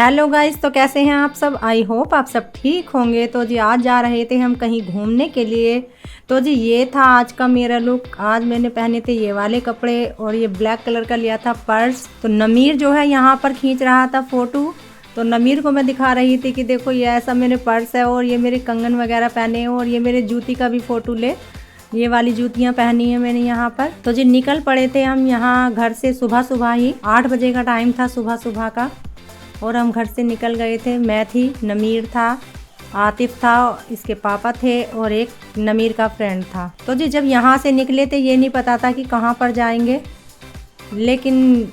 Hello guys, तो कैसे हैं आप सब। आई होप आप सब ठीक होंगे। तो जी आज जा रहे थे हम कहीं घूमने के लिए। तो जी ये था आज का मेरा लुक। आज मैंने पहने थे ये वाले कपड़े और ये ब्लैक कलर का लिया था पर्स। तो नमीर जो है यहाँ पर खींच रहा था फ़ोटो। तो नमीर को मैं दिखा रही थी कि देखो ये ऐसा मेरे पर्स है और ये मेरे कंगन वगैरह पहने हैं और ये मेरे जूती का भी फ़ोटो ले। ये वाली जूतियाँ पहनी है मैंने यहाँ पर। तो जी निकल पड़े थे हम यहाँ घर से सुबह सुबह ही। 8 बजे का टाइम था सुबह सुबह का और हम घर से निकल गए थे। मैं थी, नमीर था, आतिफ था, इसके पापा थे और एक नमीर का फ्रेंड था। तो जी जब यहाँ से निकले थे ये नहीं पता था कि कहाँ पर जाएंगे, लेकिन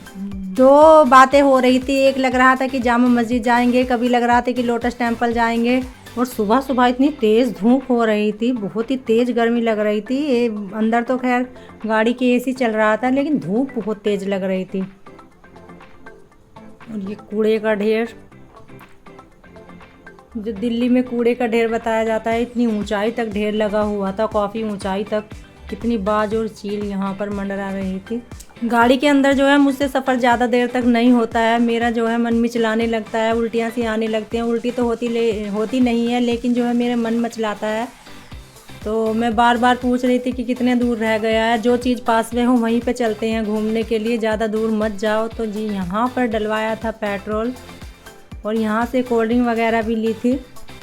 दो बातें हो रही थी। एक लग रहा था कि जामा मस्जिद जाएंगे, कभी लग रहा था कि लोटस टेम्पल जाएंगे। और सुबह सुबह इतनी तेज़ धूप हो रही थी, बहुत ही तेज़ गर्मी लग रही थी। ये अंदर तो खैर गाड़ी की एसी चल रहा था, लेकिन धूप बहुत तेज़ लग रही थी। और ये कूड़े का ढेर, जो दिल्ली में कूड़े का ढेर बताया जाता है, इतनी ऊंचाई तक ढेर लगा हुआ था, काफ़ी ऊंचाई तक। कितनी बाज और चील यहाँ पर मंडरा रही थी। गाड़ी के अंदर जो है मुझसे सफ़र ज़्यादा देर तक नहीं होता है। मेरा जो है मन मिचलाने लगता है, उल्टियाँ सी आने लगती हैं। उल्टी तो होती नहीं है, लेकिन जो है मेरा मन मचलाता है। तो मैं बार बार पूछ रही थी कि कितने दूर रह गया है। जो चीज़ पास में हो वहीं पे चलते हैं घूमने के लिए, ज़्यादा दूर मत जाओ। तो जी यहाँ पर डलवाया था पेट्रोल और यहाँ से कोल्ड ड्रिंक वगैरह भी ली थी।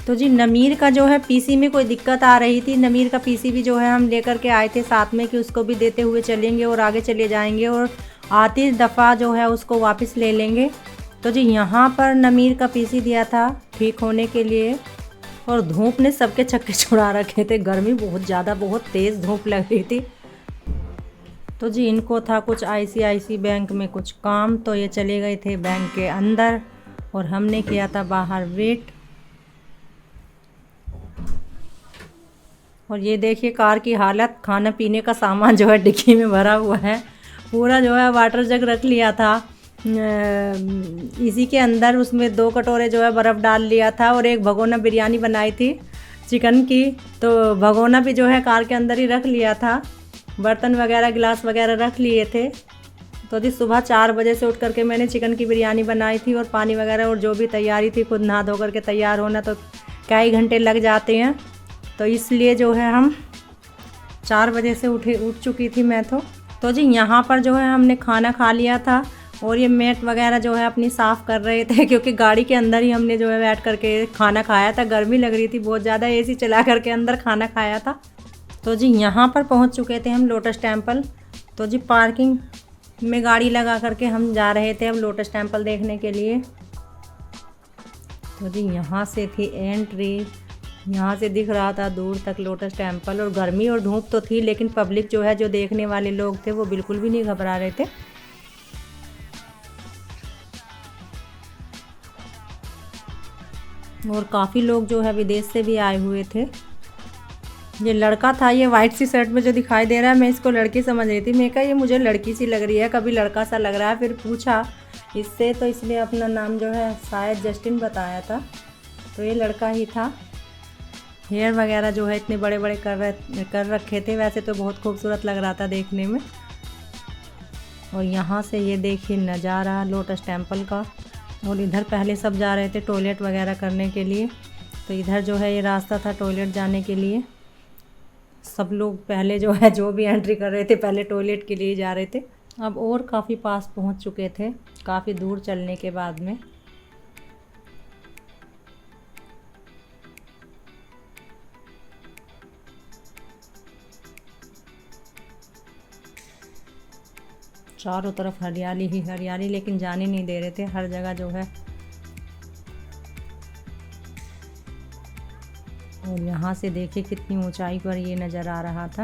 तो जी नमीर का जो है पीसी में कोई दिक्कत आ रही थी। नमीर का पीसी भी जो है हम लेकर के आए थे साथ में कि उसको भी देते हुए चलेंगे और आगे चले जाएंगे और आती दफ़ा जो है उसको वापस ले लेंगे। तो जी यहाँ पर नमीर का पीसी दिया था ठीक होने के लिए और धूप ने सबके छक्के छुड़ा रखे थे। गर्मी बहुत ज़्यादा, बहुत तेज़ धूप लग रही थी। तो जी इनको था कुछ आईसीआईसी बैंक में कुछ काम, तो ये चले गए थे बैंक के अंदर और हमने किया था बाहर वेट। और ये देखिए कार की हालत, खाना पीने का सामान जो है डिक्की में भरा हुआ है पूरा। जो है वाटर जग रख लिया था इसी के अंदर, उसमें 2 कटोरे जो है बर्फ़ डाल लिया था और एक भगोना बिरयानी बनाई थी चिकन की। तो भगोना भी जो है कार के अंदर ही रख लिया था, बर्तन वगैरह गिलास वगैरह रख लिए थे। तो जी सुबह 4 बजे से उठ करके मैंने चिकन की बिरयानी बनाई थी और पानी वगैरह और जो भी तैयारी थी, खुद नहा धो करके तैयार होना तो कई घंटे लग जाते हैं। तो इसलिए जो है हम 4 बजे से उठ चुकी थी मैं तो जी यहाँ पर जो है हमने खाना खा लिया था और ये मैट वगैरह जो है अपनी साफ़ कर रहे थे क्योंकि गाड़ी के अंदर ही हमने जो है बैठ करके खाना खाया था। गर्मी लग रही थी बहुत ज़्यादा, एसी चला करके अंदर खाना खाया था। तो जी यहाँ पर पहुँच चुके थे हम लोटस टेम्पल। तो जी पार्किंग में गाड़ी लगा करके हम जा रहे थे अब लोटस टेम्पल देखने के लिए। तो जी यहाँ से थी एंट्री, यहाँ से दिख रहा था दूर तक लोटस टेम्पल। और गर्मी और धूप तो थी, लेकिन पब्लिक जो है, जो देखने वाले लोग थे, वो बिल्कुल भी नहीं घबरा रहे थे। और काफ़ी लोग जो है विदेश से भी आए हुए थे। ये लड़का था, ये वाइट सी शर्ट में जो दिखाई दे रहा है, मैं इसको लड़की समझ रही थी। मैं कहा ये मुझे लड़की सी लग रही है, कभी लड़का सा लग रहा है। फिर पूछा इससे तो इसने अपना नाम जो है शायद जस्टिन बताया था, तो ये लड़का ही था। हेयर वगैरह जो है इतने बड़े बड़े कर रखे थे, वैसे तो बहुत खूबसूरत लग रहा था देखने में। और यहाँ से ये देखिए नज़ारा लोटस टेम्पल का। और इधर पहले सब जा रहे थे टॉयलेट वगैरह करने के लिए, तो इधर जो है ये रास्ता था टॉयलेट जाने के लिए। सब लोग पहले जो है जो भी एंट्री कर रहे थे पहले टॉयलेट के लिए जा रहे थे। अब और काफ़ी पास पहुँच चुके थे, काफ़ी दूर चलने के बाद में। चारों तरफ हरियाली ही हरियाली, लेकिन जाने नहीं दे रहे थे हर जगह जो है। और यहाँ से देखिए कितनी ऊंचाई पर ये नज़र आ रहा था।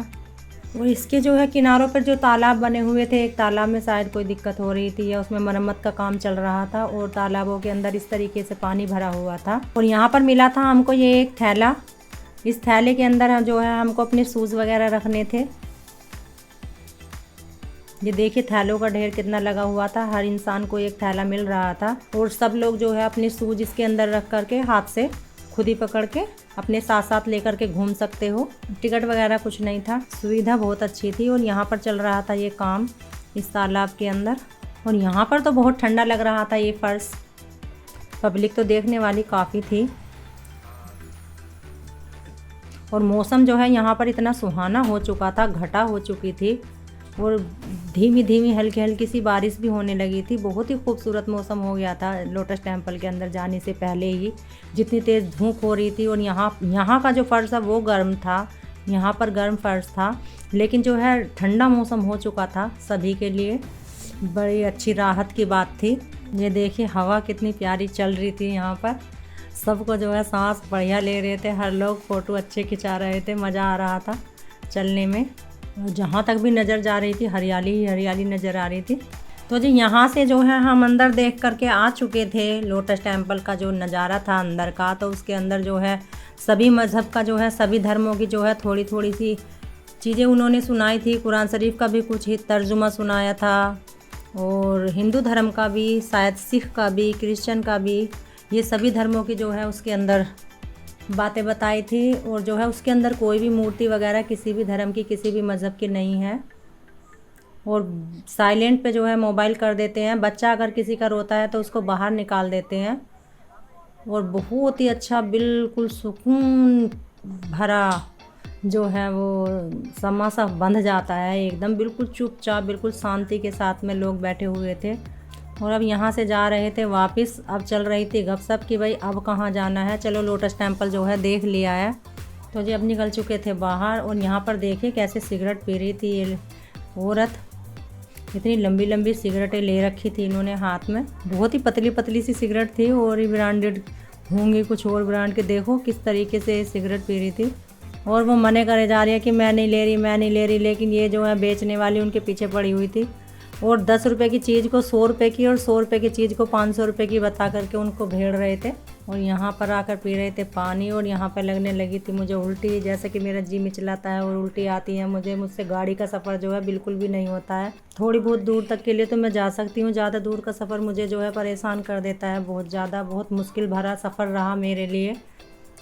और इसके जो है किनारों पर जो तालाब बने हुए थे, एक तालाब में शायद कोई दिक्कत हो रही थी या उसमें मरम्मत का काम चल रहा था और तालाबों के अंदर इस तरीके से पानी भरा हुआ था। और यहाँ पर मिला था हमको ये एक थैला। इस थैले के अंदर जो है हमको अपने शूज़ वगैरह रखने थे। ये देखिए थैलों का ढेर कितना लगा हुआ था, हर इंसान को एक थैला मिल रहा था। और सब लोग जो है अपने शूज इसके अंदर रख करके हाथ से खुद ही पकड़ के अपने साथ साथ लेकर के घूम सकते हो। टिकट वगैरह कुछ नहीं था, सुविधा बहुत अच्छी थी। और यहाँ पर चल रहा था ये काम इस तालाब के अंदर। और यहाँ पर तो बहुत ठंडा लग रहा था ये फर्श। पब्लिक तो देखने वाली काफ़ी थी। और मौसम जो है यहाँ पर इतना सुहाना हो चुका था, घटा हो चुकी थी और धीमी धीमी हल्की हल्की सी बारिश भी होने लगी थी। बहुत ही खूबसूरत मौसम हो गया था लोटस टेम्पल के अंदर जाने से पहले ही। जितनी तेज़ धूप हो रही थी और यहाँ का जो फर्श है वो गर्म था, यहाँ पर गर्म फर्श था, लेकिन जो है ठंडा मौसम हो चुका था सभी के लिए। बड़ी अच्छी राहत की बात थी। ये देखिए हवा कितनी प्यारी चल रही थी यहाँ पर। सबको जो है सांस बढ़िया ले रहे थे, हर लोग फ़ोटो अच्छे खिंचा रहे थे, मज़ा आ रहा था चलने में। जहाँ तक भी नज़र जा रही थी हरियाली ही हरियाली नज़र आ रही थी। तो जी यहाँ से जो है हम अंदर देख करके आ चुके थे। लोटस टेम्पल का जो नज़ारा था अंदर का, तो उसके अंदर जो है सभी मज़हब का जो है, सभी धर्मों की जो है थोड़ी थोड़ी सी चीज़ें उन्होंने सुनाई थी। कुरान शरीफ का भी कुछ ही तर्जुमा सुनाया था और हिंदू धर्म का भी, शायद सिख का भी, क्रिश्चियन का भी, ये सभी धर्मों की जो है उसके अंदर बातें बताई थी। और जो है उसके अंदर कोई भी मूर्ति वगैरह किसी भी धर्म की, किसी भी मज़हब की नहीं है। और साइलेंट पे जो है मोबाइल कर देते हैं। बच्चा अगर किसी का रोता है तो उसको बाहर निकाल देते हैं। और बहुत ही अच्छा, बिल्कुल सुकून भरा जो है वो समा सा बंध जाता है एकदम, बिल्कुल चुपचाप, बिल्कुल शांति के साथ में लोग बैठे हुए थे। और अब यहाँ से जा रहे थे वापस। अब चल रही थी गपशप कि भाई अब कहाँ जाना है, चलो लोटस टेम्पल जो है देख लिया है। तो जी अब निकल चुके थे बाहर। और यहाँ पर देखिए कैसे सिगरेट पी रही थी ये औरत। इतनी लंबी लंबी सिगरेटें ले रखी थी इन्होंने हाथ में। बहुत ही पतली पतली सी सिगरेट थी और ये ब्रांडेड होंगी, कुछ और ब्रांड के। देखो किस तरीके से सिगरेट पी रही थी। और वो मने करे जा रही है कि मैं नहीं ले रही, मैं नहीं ले रही, लेकिन ये जो है बेचने वाली उनके पीछे पड़ी हुई थी। और 10 रुपये की चीज़ को 100 रुपये की और 100 रुपये की चीज़ को 500 रुपये की बता करके उनको भेड़ रहे थे। और यहाँ पर आकर पी रहे थे पानी। और यहाँ पर लगने लगी थी मुझे उल्टी, जैसे कि मेरा जी मिचलाता है और उल्टी आती है मुझसे गाड़ी का सफ़र जो है बिल्कुल भी नहीं होता है। थोड़ी बहुत दूर तक के लिए तो मैं जा सकती हूँ, ज़्यादा दूर का सफ़र मुझे जो है परेशान कर देता है बहुत ज़्यादा। बहुत मुश्किल भरा सफ़र रहा मेरे लिए।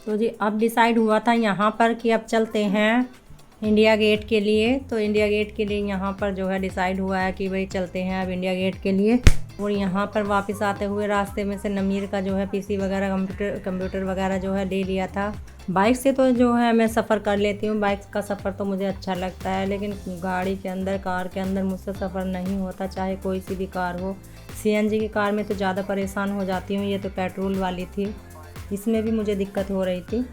तो जी अब डिसाइड हुआ था यहाँ पर कि अब चलते हैं इंडिया गेट के लिए। तो इंडिया गेट के लिए यहाँ पर जो है डिसाइड हुआ है कि भाई चलते हैं अब इंडिया गेट के लिए। और यहाँ पर वापस आते हुए रास्ते में से नमीर का जो है पीसी वगैरह, कंप्यूटर वगैरह जो है ले लिया था। बाइक से तो जो है मैं सफ़र कर लेती हूँ, बाइक का सफ़र तो मुझे अच्छा लगता है, लेकिन गाड़ी के अंदर, कार के अंदर मुझसे सफ़र नहीं होता, चाहे कोई सी भी कार हो। CNG की कार में तो ज़्यादा परेशान हो जाती हूँ, ये तो पेट्रोल वाली थी, इसमें भी मुझे दिक्कत हो रही थी।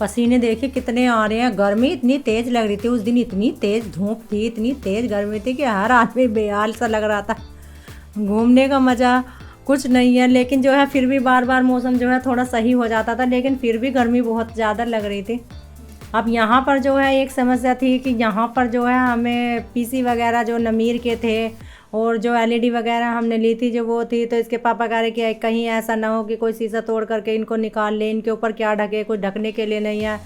पसीने देखिए कितने आ रहे हैं। गर्मी इतनी तेज़ लग रही थी उस दिन, इतनी तेज़ धूप थी, इतनी तेज़ गर्मी थी कि हर आदमी बेहाल सा लग रहा था। घूमने का मज़ा कुछ नहीं है, लेकिन जो है फिर भी बार बार मौसम जो है थोड़ा सही हो जाता था, लेकिन फिर भी गर्मी बहुत ज़्यादा लग रही थी। अब यहाँ पर जो है एक समस्या थी कि यहाँ पर जो है हमें PC वगैरह जो नमीर के थे और जो LED वगैरह हमने ली थी जो वो थी, तो इसके पापा कह रहे कि कहीं ऐसा ना हो कि कोई शीशा तोड़ करके इनको निकाल ले, इनके ऊपर क्या ढके, कुछ ढकने के लिए नहीं है।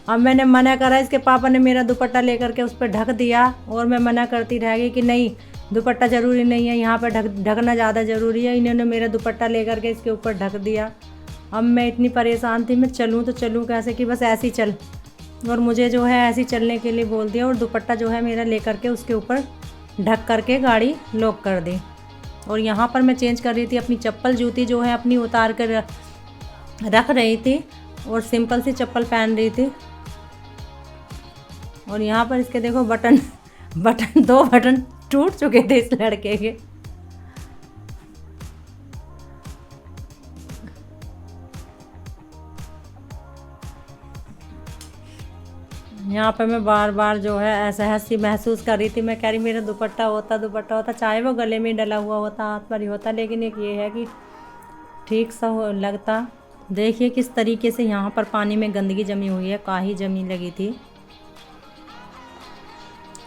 अब मैंने मना करा, इसके पापा ने मेरा दुपट्टा लेकर के उस पर ढक दिया और मैं मना करती रह गई कि नहीं, दुपट्टा ज़रूरी नहीं है, यहाँ पर ढकना ज़्यादा ज़रूरी है। इन्होंने मेरा दुपट्टा लेकर के इसके ऊपर ढक दिया। अब मैं इतनी परेशान थी, मैं चलूँ तो चलूँ कैसे, कि बस ऐसे ही चल। और मुझे जो है ऐसे ही चलने के लिए बोल दिया और दुपट्टा जो है मेरा लेकर के उसके ऊपर ढक करके गाड़ी लॉक कर दी। और यहाँ पर मैं चेंज कर रही थी अपनी चप्पल, जूती जो है अपनी उतार कर रख रही थी और सिंपल सी चप्पल पहन रही थी। और यहाँ पर इसके देखो बटन 2 बटन टूट चुके थे इस लड़के के। यहाँ पे मैं बार बार जो है असहज सी महसूस कर रही थी। मैं कह रही मेरा दुपट्टा होता, चाहे वो गले में डला हुआ होता, हाथ पर ही होता, लेकिन एक ये है कि ठीक सा लगता। देखिए किस तरीके से यहाँ पर पानी में गंदगी जमी हुई है, काही जमी लगी थी।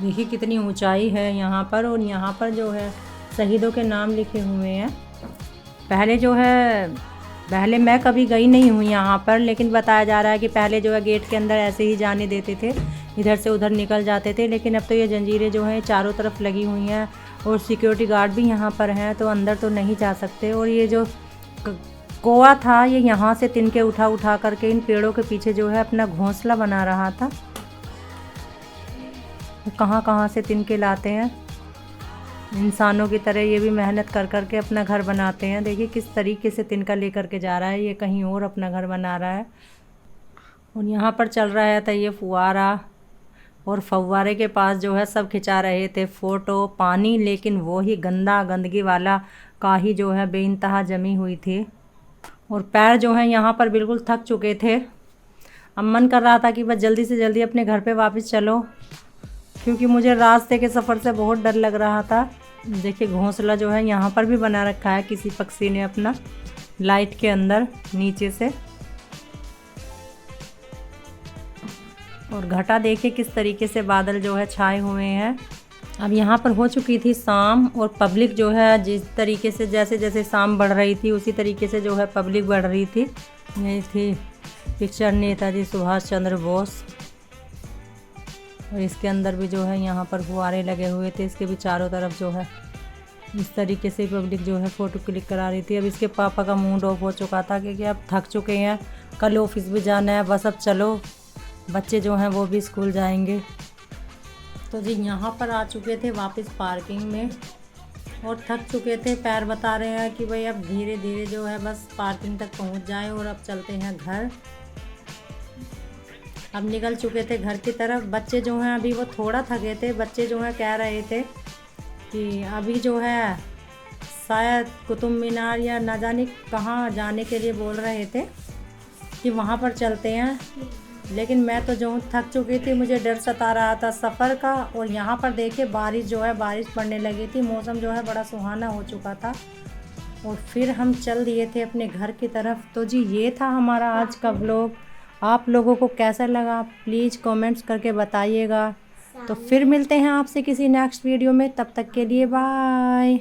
देखिए कितनी ऊंचाई है यहाँ पर। और यहाँ पर जो है शहीदों के नाम लिखे हुए हैं। पहले मैं कभी गई नहीं हूँ यहाँ पर, लेकिन बताया जा रहा है कि पहले जो है गेट के अंदर ऐसे ही जाने देते थे, इधर से उधर निकल जाते थे, लेकिन अब तो ये जंजीरें जो हैं चारों तरफ लगी हुई हैं और सिक्योरिटी गार्ड भी यहाँ पर हैं, तो अंदर तो नहीं जा सकते। और ये जो कौवा था ये यहाँ से तिनके उठा करके इन पेड़ों के पीछे जो है अपना घोंसला बना रहा था। कहाँ से तिनके लाते हैं। इंसानों की तरह ये भी मेहनत कर कर के अपना घर बनाते हैं। देखिए किस तरीके से तिनका लेकर के जा रहा है, ये कहीं और अपना घर बना रहा है। और यहाँ पर चल रहा था ये फुवारा, और फव्वारे के पास जो है सब खिंचा रहे थे फ़ोटो। पानी लेकिन वो ही गंदा गंदगी वाला काही जो है बेइंतहा जमी हुई थी। और पैर जो है यहाँ पर बिल्कुल थक चुके थे। अब मन कर रहा था कि बस जल्दी से जल्दी अपने घर पे वापस चलो, क्योंकि मुझे रास्ते के सफ़र से बहुत डर लग रहा था। देखिए घोंसला जो है यहाँ पर भी बना रखा है किसी पक्षी ने अपना, लाइट के अंदर नीचे से। और घटा देखिए किस तरीके से बादल जो है छाए हुए हैं। अब यहाँ पर हो चुकी थी शाम, और पब्लिक जो है जिस तरीके से जैसे जैसे शाम बढ़ रही थी उसी तरीके से जो है पब्लिक बढ़ रही थी। यही थी पिक्चर नेताजी सुभाष चंद्र बोस, और इसके अंदर भी जो है यहाँ पर फुहारे लगे हुए थे। इसके भी चारों तरफ जो है इस तरीके से पब्लिक जो है फ़ोटो क्लिक करा रही थी। अब इसके पापा का मूड ऑफ हो चुका था क्योंकि अब थक चुके हैं, कल ऑफिस भी जाना है, बस अब चलो, बच्चे जो हैं वो भी स्कूल जाएंगे। तो जी यहाँ पर आ चुके थे वापस पार्किंग में, और थक चुके थे। पैर बता रहे हैं कि भाई अब धीरे धीरे जो है बस पार्किंग तक पहुँच जाए, और अब चलते हैं घर। अब निकल चुके थे घर की तरफ। बच्चे जो हैं अभी वो थोड़ा थके थे। बच्चे जो हैं कह रहे थे कि अभी जो है शायद कुतुब मीनार या ना जाने कहाँ जाने के लिए बोल रहे थे कि वहाँ पर चलते हैं। लेकिन मैं तो जो थक चुकी थी, मुझे डर सता रहा था सफ़र का। और यहाँ पर देखिए बारिश जो है बारिश पड़ने लगी थी, मौसम जो है बड़ा सुहाना हो चुका था। और फिर हम चल दिए थे अपने घर की तरफ। तो जी ये था हमारा आज का व्लॉग। आप लोगों को कैसा लगा प्लीज़ कमेंट्स करके बताइएगा। तो फिर मिलते हैं आपसे किसी नेक्स्ट वीडियो में, तब तक के लिए बाय।